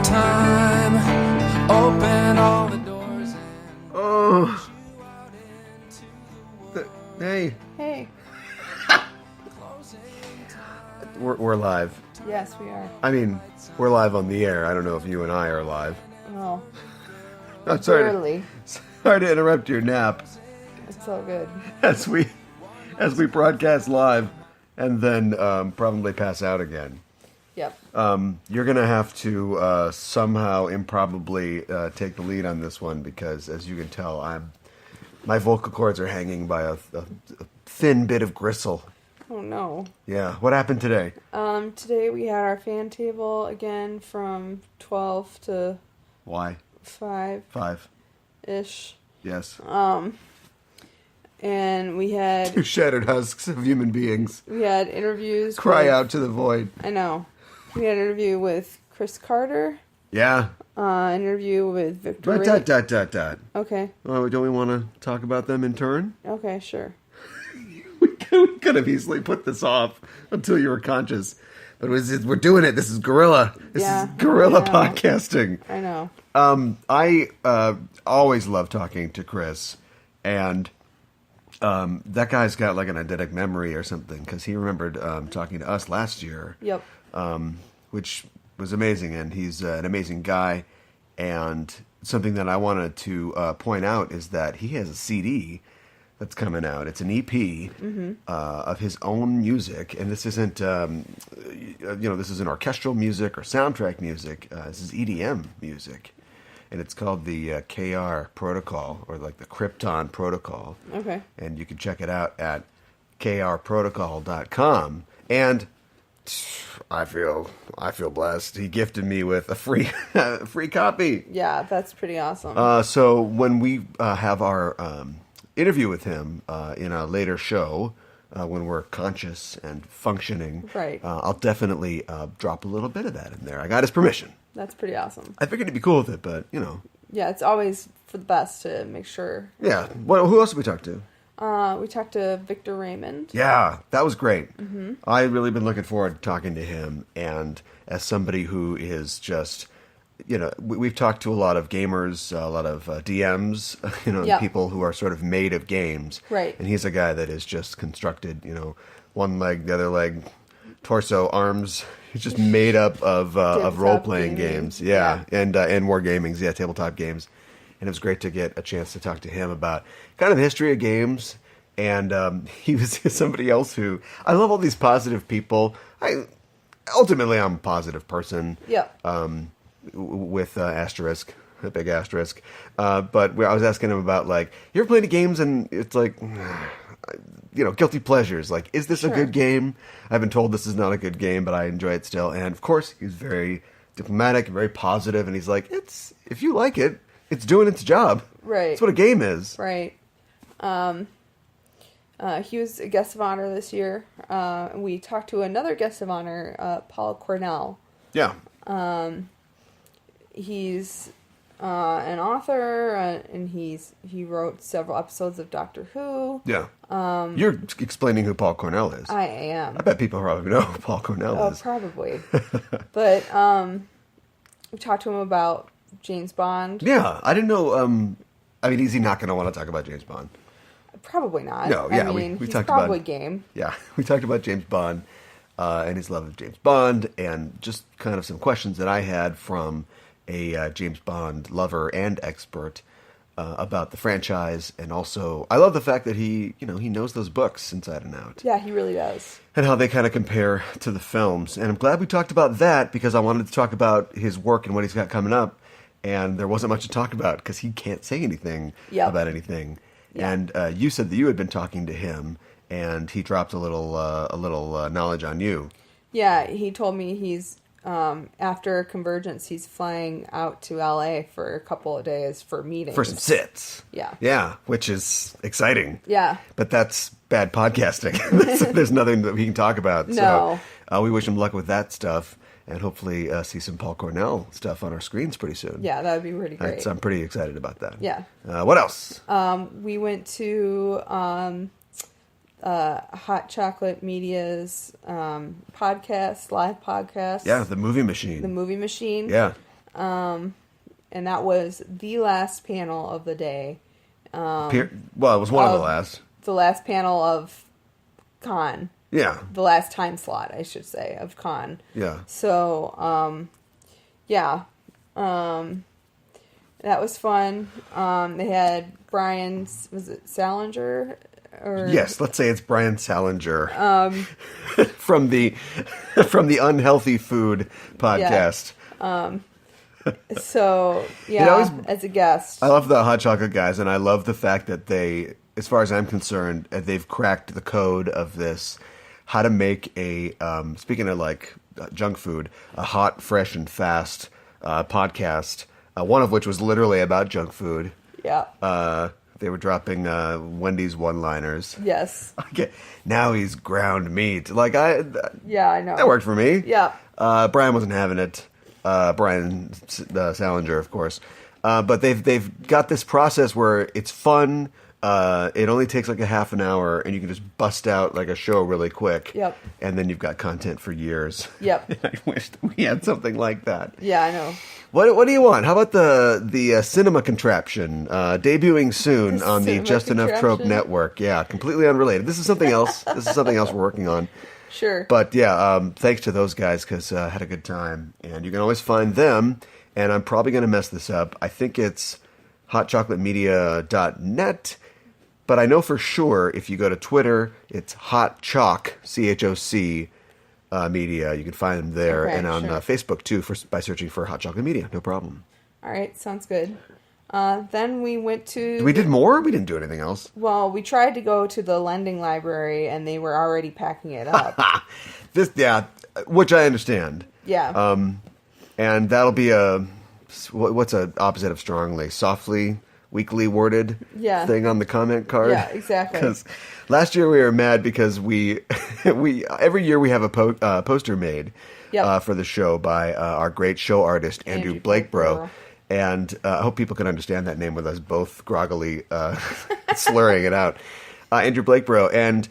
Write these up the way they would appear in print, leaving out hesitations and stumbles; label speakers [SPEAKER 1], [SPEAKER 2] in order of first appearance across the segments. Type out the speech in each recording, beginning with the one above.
[SPEAKER 1] time. Open all the doors and
[SPEAKER 2] Oh. Hey.
[SPEAKER 3] Hey.
[SPEAKER 2] We're live.
[SPEAKER 3] Yes, we are.
[SPEAKER 2] I mean, we're live on the air. I don't know if you and I are live.
[SPEAKER 3] Oh,
[SPEAKER 2] I'm sorry.
[SPEAKER 3] barely.
[SPEAKER 2] Sorry to interrupt your nap
[SPEAKER 3] It's all good.
[SPEAKER 2] as we broadcast live and then probably pass out again.
[SPEAKER 3] Yep.
[SPEAKER 2] You're gonna have to somehow improbably take the lead on this one because, as you can tell, my vocal cords are hanging by a thin bit of gristle.
[SPEAKER 3] Oh no.
[SPEAKER 2] Yeah. What happened today?
[SPEAKER 3] Today we had our fan table again from 12 to
[SPEAKER 2] Why?
[SPEAKER 3] 5-ish.
[SPEAKER 2] 5. Yes.
[SPEAKER 3] And we had
[SPEAKER 2] Two shattered husks of human beings
[SPEAKER 3] interviews.
[SPEAKER 2] cry out to the void.
[SPEAKER 3] I know. We had an interview with Chris Carter.
[SPEAKER 2] Yeah.
[SPEAKER 3] Interview with Victor.
[SPEAKER 2] Dot.
[SPEAKER 3] Okay.
[SPEAKER 2] Oh, don't we want to talk about them in turn?
[SPEAKER 3] Okay, sure.
[SPEAKER 2] We could have easily put this off until you were conscious. But we're doing it. This is guerrilla. This is guerrilla podcasting.
[SPEAKER 3] I know.
[SPEAKER 2] I always love talking to Chris. And that guy's got like an eidetic memory or something. Because he remembered talking to us last year.
[SPEAKER 3] Yep.
[SPEAKER 2] Which was amazing. And he's an amazing guy. And something that I wanted to point out is that he has a CD that's coming out. It's an EP of his own music, and this isn't, this isn't orchestral music or soundtrack music. This is EDM music, and it's called the KR Protocol, or like the Krypton Protocol.
[SPEAKER 3] Okay.
[SPEAKER 2] And you can check it out at krprotocol.com. And I feel blessed. He gifted me with a free copy.
[SPEAKER 3] Yeah, that's pretty awesome.
[SPEAKER 2] So when we have our interview with him in a later show, when we're conscious and functioning,
[SPEAKER 3] right.
[SPEAKER 2] I'll definitely drop a little bit of that in there. I got his permission.
[SPEAKER 3] That's pretty awesome.
[SPEAKER 2] I figured he'd be cool with it, but, you know.
[SPEAKER 3] Yeah, it's always for the best to make sure.
[SPEAKER 2] Yeah. Well, who else did we talk to?
[SPEAKER 3] We talked to Victor Raymond.
[SPEAKER 2] Yeah, that was great. Mm-hmm. I've really been looking forward to talking to him, and as somebody who is just... You know, we've talked to a lot of gamers, a lot of DMs, people who are sort of made of games.
[SPEAKER 3] Right.
[SPEAKER 2] And he's a guy that is just constructed, one leg, the other leg, torso, arms. He's just made up of role-playing games. Yeah. And war gamings. Yeah, tabletop games. And it was great to get a chance to talk to him about kind of the history of games. And he was somebody else who... I love all these positive people. Ultimately, I'm a positive person.
[SPEAKER 3] Yeah.
[SPEAKER 2] With asterisk, a big asterisk. But I was asking him about, like, you ever played any games and it's like, guilty pleasures. Like, is this a good game? I've been told this is not a good game, but I enjoy it still. And, of course, he's very diplomatic and very positive. And he's like, if you like it, it's doing its job.
[SPEAKER 3] Right.
[SPEAKER 2] That's what a game is.
[SPEAKER 3] Right. He was a guest of honor this year. We talked to another guest of honor, Paul Cornell.
[SPEAKER 2] Yeah.
[SPEAKER 3] He's an author, and he wrote several episodes of Doctor Who.
[SPEAKER 2] Yeah. You're explaining who Paul Cornell is.
[SPEAKER 3] I am.
[SPEAKER 2] I bet people probably know who Paul Cornell is.
[SPEAKER 3] Oh, probably. But we talked to him about James Bond.
[SPEAKER 2] Yeah, I didn't know. Is he not going to want to talk about James Bond?
[SPEAKER 3] Probably not.
[SPEAKER 2] No, yeah,
[SPEAKER 3] we
[SPEAKER 2] he's
[SPEAKER 3] talked probably about game.
[SPEAKER 2] Yeah, we talked about James Bond and his love of James Bond, and just kind of some questions that I had from a James Bond lover and expert about the franchise, and also I love the fact that he knows those books inside and out.
[SPEAKER 3] Yeah, he really does.
[SPEAKER 2] And how they kind of compare to the films. And I'm glad we talked about that because I wanted to talk about his work and what he's got coming up, and there wasn't much to talk about because he can't say anything about anything. Yeah. And you said that you had been talking to him, and he dropped a little knowledge on you. Yeah,
[SPEAKER 3] he told me he's after CONvergence, he's flying out to LA for a couple of days for meetings.
[SPEAKER 2] For some sits.
[SPEAKER 3] Yeah.
[SPEAKER 2] Yeah, which is exciting.
[SPEAKER 3] Yeah.
[SPEAKER 2] But that's bad podcasting. There's nothing that we can talk about.
[SPEAKER 3] No.
[SPEAKER 2] So we wish him luck with that stuff, and hopefully see some Paul Cornell stuff on our screens pretty soon.
[SPEAKER 3] Yeah, that would be pretty great.
[SPEAKER 2] I'm pretty excited about that.
[SPEAKER 3] Yeah.
[SPEAKER 2] What else?
[SPEAKER 3] We went to Hot Chocolate Media's live podcast.
[SPEAKER 2] Yeah, The Movie Machine.
[SPEAKER 3] The Movie Machine.
[SPEAKER 2] Yeah.
[SPEAKER 3] and that was the last panel of the day.
[SPEAKER 2] Well, it was one of the last.
[SPEAKER 3] The last panel of Con.
[SPEAKER 2] Yeah.
[SPEAKER 3] The last time slot, I should say, of Con.
[SPEAKER 2] Yeah.
[SPEAKER 3] So, yeah. That was fun. They had Brian's, was it Salinger? Or
[SPEAKER 2] Yes, let's say it's Brian Salinger from the Unhealthy Food podcast.
[SPEAKER 3] Yeah. So, yeah, as a guest.
[SPEAKER 2] I love the hot chocolate guys, and I love the fact that they, as far as I'm concerned, they've cracked the code of this, how to make a, speaking of like junk food, a hot, fresh, and fast podcast, one of which was literally about junk food.
[SPEAKER 3] Yeah.
[SPEAKER 2] They were dropping Wendy's one-liners.
[SPEAKER 3] Yes.
[SPEAKER 2] Now he's ground meat.
[SPEAKER 3] Yeah, I know.
[SPEAKER 2] That worked for me.
[SPEAKER 3] Yeah.
[SPEAKER 2] Brian wasn't having it. Brian Salinger, of course. But they've got this process where it's fun. It only takes like a half an hour, and you can just bust out like a show really quick.
[SPEAKER 3] Yep.
[SPEAKER 2] And then you've got content for years.
[SPEAKER 3] Yep.
[SPEAKER 2] I wish that we had something like that.
[SPEAKER 3] Yeah, I know.
[SPEAKER 2] What do you want? How about the cinema contraption debuting soon on the Just Enough Trope Network? Yeah, completely unrelated. This is something else. This is something else we're working on.
[SPEAKER 3] Sure.
[SPEAKER 2] But yeah, thanks to those guys because I had a good time. And you can always find them. And I'm probably going to mess this up. I think it's hotchocolatemedia.net. But I know for sure if you go to Twitter, it's Hot Choc, CHOC Media. You can find them there.
[SPEAKER 3] Okay,
[SPEAKER 2] and on
[SPEAKER 3] sure.
[SPEAKER 2] Facebook too by searching for Hot Chocolate Media. No problem.
[SPEAKER 3] All right, sounds good. Then we went to...
[SPEAKER 2] We did more? We didn't do anything else.
[SPEAKER 3] Well, we tried to go to the lending library, and they were already packing it up.
[SPEAKER 2] Which I understand.
[SPEAKER 3] Yeah.
[SPEAKER 2] And that'll be what's a opposite of strongly? Softly, weakly worded thing on the comment card?
[SPEAKER 3] Yeah, exactly.
[SPEAKER 2] Because last year we were mad because we every year we have a poster made for the show by our great show artist, Andrew Blakeborough. And I hope people can understand that name with us both groggily slurring it out. Andrew Blakeborough. And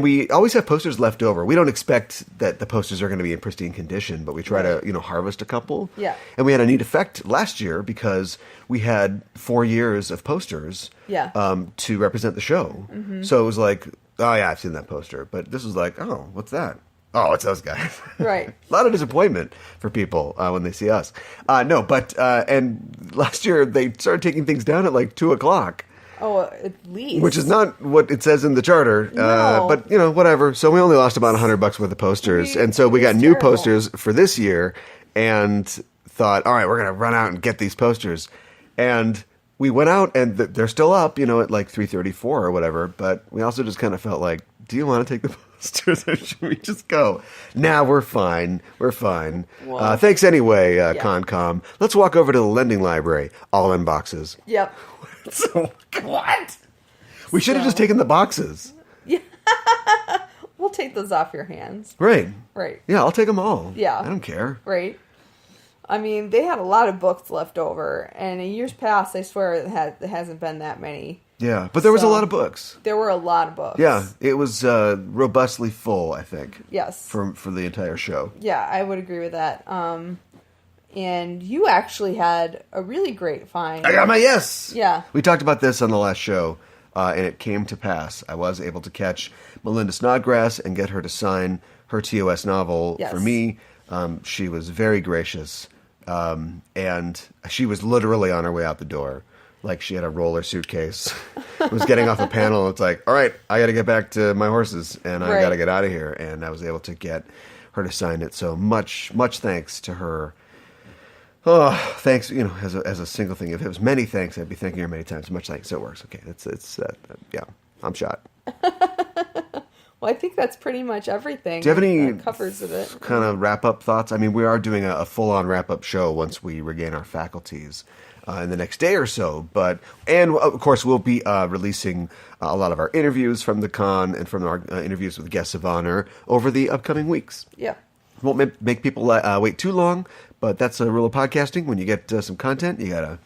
[SPEAKER 2] we always have posters left over. We don't expect that the posters are going to be in pristine condition, but we try to harvest a couple.
[SPEAKER 3] Yeah.
[SPEAKER 2] And we had a neat effect last year because we had 4 years of posters to represent the show. Mm-hmm. So it was like, oh yeah, I've seen that poster. But this was like, oh, what's that? Oh, it's those guys.
[SPEAKER 3] Right.
[SPEAKER 2] A lot of disappointment for people when they see us. And last year they started taking things down at like 2:00.
[SPEAKER 3] Oh, at least.
[SPEAKER 2] Which is not what it says in the charter.
[SPEAKER 3] No.
[SPEAKER 2] But, whatever. So we only lost about $100 worth of posters. And so we got new posters for this year and thought, all right, we're going to run out and get these posters. And we went out and they're still up, at like 3:34 or whatever. But we also just kind of felt like, do you want to take the posters or should we just go? Nah, we're fine. We're fine.
[SPEAKER 3] Well,
[SPEAKER 2] thanks anyway, CONCOM. Let's walk over to the lending library. All in boxes.
[SPEAKER 3] Yep.
[SPEAKER 2] So, what? We should have just taken the boxes.
[SPEAKER 3] Yeah. We'll take those off your hands.
[SPEAKER 2] Right.
[SPEAKER 3] Right.
[SPEAKER 2] Yeah, I'll take them all.
[SPEAKER 3] Yeah.
[SPEAKER 2] I don't care.
[SPEAKER 3] Right. I mean, they had a lot of books left over, and in years past, I swear it hasn't been that many.
[SPEAKER 2] Yeah, but there was a lot of books.
[SPEAKER 3] There were a lot of books.
[SPEAKER 2] Yeah, it was robustly full, I think.
[SPEAKER 3] Yes.
[SPEAKER 2] For the entire show.
[SPEAKER 3] Yeah, I would agree with that. And you actually had a really great find.
[SPEAKER 2] I got my yes!
[SPEAKER 3] Yeah.
[SPEAKER 2] We talked about this on the last show, and it came to pass. I was able to catch Melinda Snodgrass and get her to sign her TOS novel for me. She was very gracious, and she was literally on her way out the door. Like she had a roller suitcase. Was getting off a panel, and it's like, all right, I got to get back to my horses, and I got to get out of here. And I was able to get her to sign it. So much thanks to her. Oh, thanks. As a single thing, if it was many thanks, I'd be thanking her many times. Much thanks. So it works. Okay, I'm shot.
[SPEAKER 3] Well, I think that's pretty much everything.
[SPEAKER 2] Do you have any
[SPEAKER 3] covers of it?
[SPEAKER 2] Kind of wrap up thoughts? I mean, we are doing a full on wrap up show once we regain our faculties in the next day or so. And of course, we'll be releasing a lot of our interviews from the con and from our interviews with guests of honor over the upcoming weeks.
[SPEAKER 3] Yeah.
[SPEAKER 2] Won't make people wait too long, but that's a rule of podcasting. When you get some content, you gotta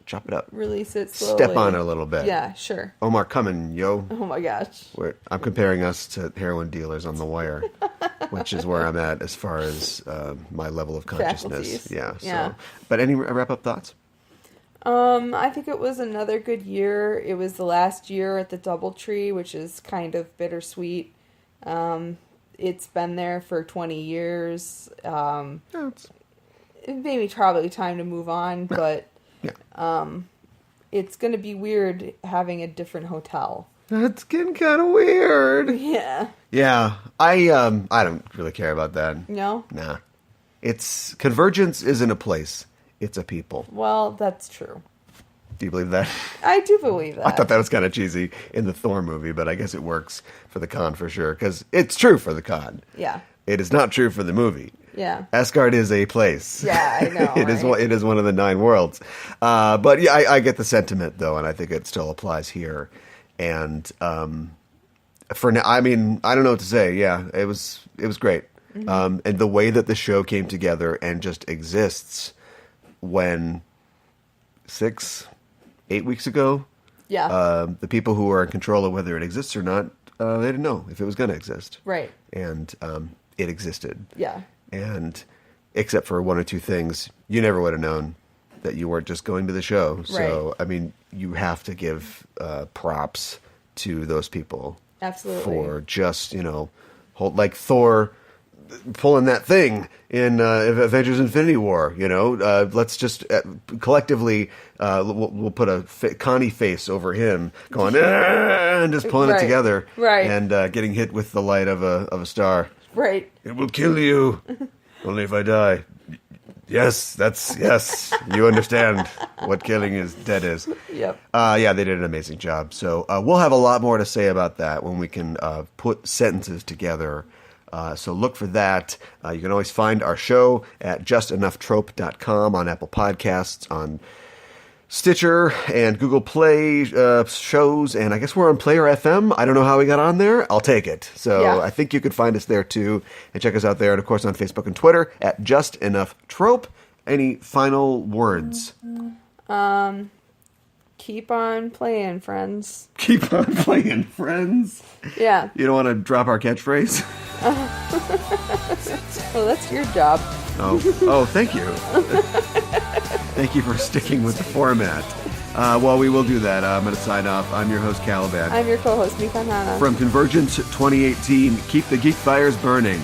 [SPEAKER 2] chop it up.
[SPEAKER 3] Release it slowly.
[SPEAKER 2] Step on it a little bit.
[SPEAKER 3] Yeah, sure.
[SPEAKER 2] Omar, coming, yo.
[SPEAKER 3] Oh my gosh.
[SPEAKER 2] I'm comparing us to heroin dealers on The Wire, which is where I'm at as far as my level of consciousness.
[SPEAKER 3] Faculties.
[SPEAKER 2] Yeah.
[SPEAKER 3] Yeah.
[SPEAKER 2] So, but any wrap-up thoughts?
[SPEAKER 3] I think it was another good year. It was the last year at the DoubleTree, which is kind of bittersweet. It's been there for 20 years. It may be probably time to move on, but it's going to be weird having a different hotel.
[SPEAKER 2] That's getting kind of weird.
[SPEAKER 3] Yeah.
[SPEAKER 2] Yeah, I don't really care about that.
[SPEAKER 3] No?
[SPEAKER 2] Nah. It's CONvergence isn't a place. It's a people.
[SPEAKER 3] Well, that's true.
[SPEAKER 2] Do you believe that?
[SPEAKER 3] I do believe that.
[SPEAKER 2] I thought that was kind of cheesy in the Thor movie, but I guess it works for the con for sure, because it's true for the con.
[SPEAKER 3] Yeah.
[SPEAKER 2] It is not true for the movie.
[SPEAKER 3] Yeah.
[SPEAKER 2] Asgard is a place.
[SPEAKER 3] Yeah, I know.
[SPEAKER 2] It is one of the 9 worlds. But yeah, I get the sentiment though, and I think it still applies here. And for now, I mean, I don't know what to say. Yeah, it was great. And the way that the show came together and just exists when 8 weeks ago, the people who are in control of whether it exists or not, they didn't know if it was going to exist.
[SPEAKER 3] Right.
[SPEAKER 2] And it existed.
[SPEAKER 3] Yeah.
[SPEAKER 2] And except for 1 or 2 things, you never would have known that you weren't just going to the show. So, I mean, you have to give props to those people.
[SPEAKER 3] Absolutely.
[SPEAKER 2] For just, like Thor pulling that thing in Avengers Infinity War, let's just collectively, we'll put a Connie face over him going, and just pulling it together.
[SPEAKER 3] Right.
[SPEAKER 2] And getting hit with the light of a star.
[SPEAKER 3] Right.
[SPEAKER 2] It will kill you, only if I die. Yes, yes. You understand what killing is dead is.
[SPEAKER 3] Yep.
[SPEAKER 2] Yeah, they did an amazing job. So we'll have a lot more to say about that when we can put sentences together. So look for that. You can always find our show at justenoughtrope.com, on Apple Podcasts, on Stitcher and Google Play shows, and I guess we're on Player FM. I don't know how we got on there. I'll take it. So I think you could find us there too, and check us out there, and of course on Facebook and Twitter at Just Enough Trope. Any final words?
[SPEAKER 3] Keep on playing, friends.
[SPEAKER 2] Keep on playing, friends.
[SPEAKER 3] Yeah.
[SPEAKER 2] You don't want to drop our catchphrase?
[SPEAKER 3] Well, that's your job.
[SPEAKER 2] Oh, thank you. Thank you for sticking with the format. Well, we will do that. I'm going to sign off. I'm your host, Caliban.
[SPEAKER 3] I'm your co-host, Mika Hana.
[SPEAKER 2] From CONvergence 2018, keep the geek fires burning.